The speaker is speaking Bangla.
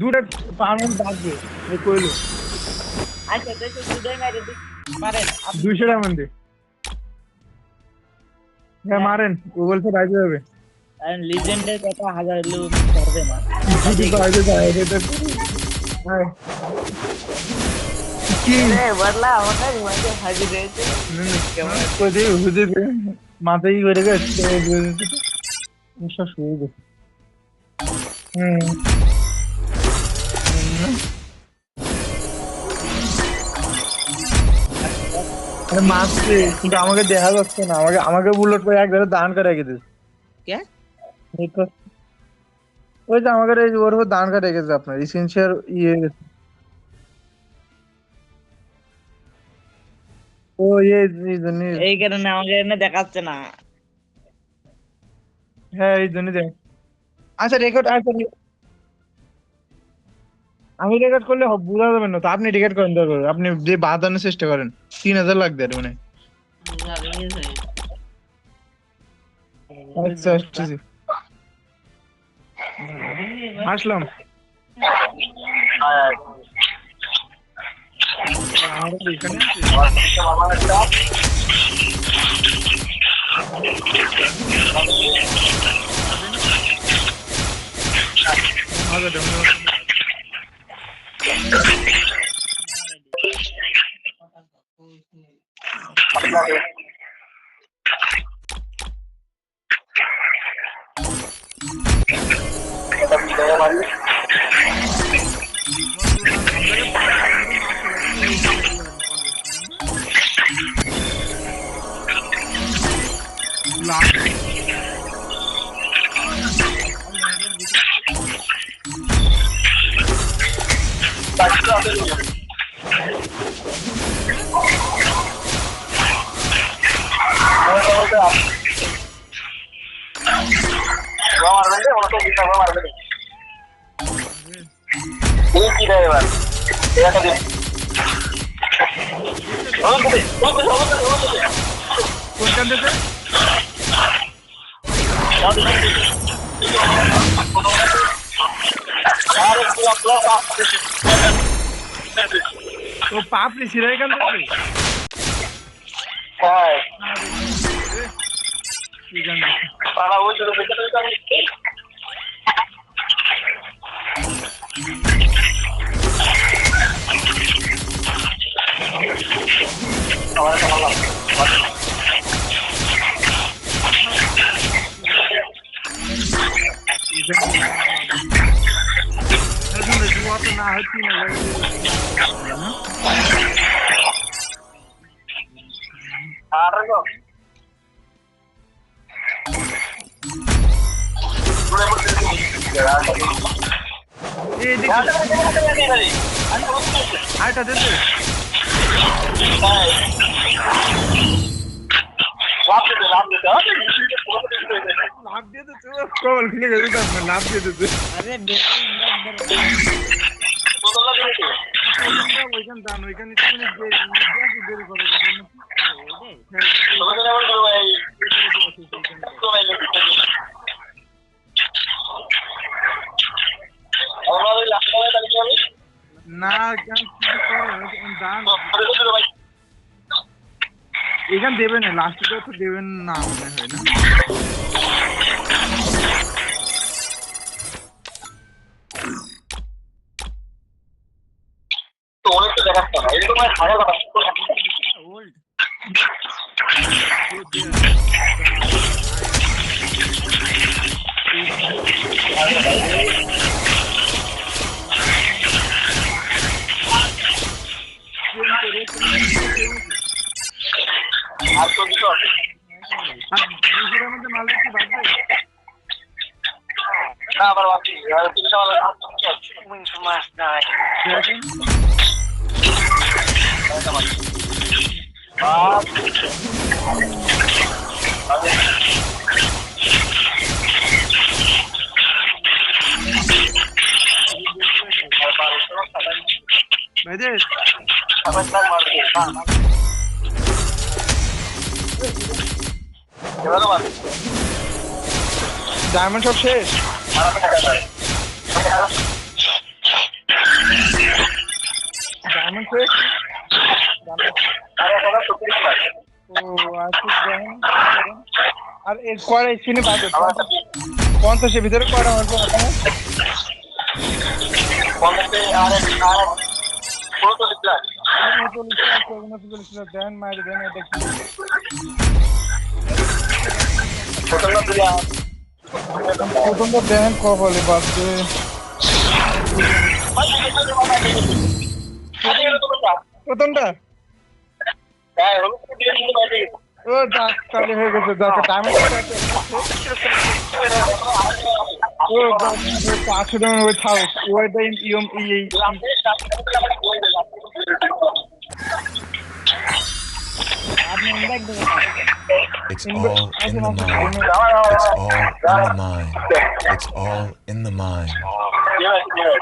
দুটা পাউন্ড বাজবে এই কইলো আচ্ছা দেখো দুটোই মেরে দিই মারেন 200 ডায়মন্ড দে হ্যাঁ মারেন ও বলছে বাইরে যাবে আর লিজেন্ডের কথা হাজার লোক করবে না যদি বাইরে যায় এটা হ্যাঁ কি রে বদলা আমাদের মাঝে হাজির হয়েছে কেমন কই দে হুদে দে মাথায় করে গেছে সব শুরু দে হুম আরে মারছে কিন্তু আমাকে দেখা যাচ্ছে না আমাকে আমাকে বুলেট করে একবারে দান করে রেখে দিস কে ওই যে আমাকে এই ওর উপর দান করে রেখেছে আপনার এসেনশিয়াল ইয়ে ও এই জন্য এই কারণে আমাকে এনে দেখাচ্ছে না হ্যাঁ এই জন্য দেখ আচ্ছা রেকর্ড আচ্ছা আমি রেকর্ড করলে বোঝা যাবে না তো আপনি রেকর্ড করেন দরকার আপনি যে বাঁধানোর চেষ্টা করেন 3000 লাগবে আর মানে আচ্ছা আসছি আসলাম আমাদের এখানে কোনখান থেকে ও পাপড়ি ছিল এখান থেকে না হচ্ছে না আরেকটা দিতে লাভ দিয়ে দিতে কবল খুলে গেছে আপনার লাভ দিয়ে দিতে আরে ওইখান দান ওইখানে দেরি করে না এখান দেবেন না লাস্টে তো দেবেন না মনে হয় না তো অনেক তো দেখাচ্ছে না এরকম ছাড়া কথা ওল্ড আর তো কিছু আছে মধ্যে মাল দেখতে বাড়বে না আবার বাকি আর কিছু আমাদের wings from last night diamond সব শেষ তো একটু। আরে কথা সত্যি না ও আচ্ছা দেখেন আর এর পরে চিনি বাজে আমার 50-এর ভিতরে কয়টা হবে আপনার বলতে আরে আর পুরো তো লিখলাম 39 দেন মাইরে দেন এটা কি প্রথমে দিলা প্রথমটা দেন কবলে বাজে প্রথমটা হ্যাঁ হলো তো দিয়ে দিতে পারি ও ডাক তাহলে হয়ে গেছে যাকে টাইম ও 500 টাকা ওই থাও ওইটা ইএম ই আপনি ইনভাইট দেবেন It's all in the mind. It's all in the mind. It's all in the mind. Yeah.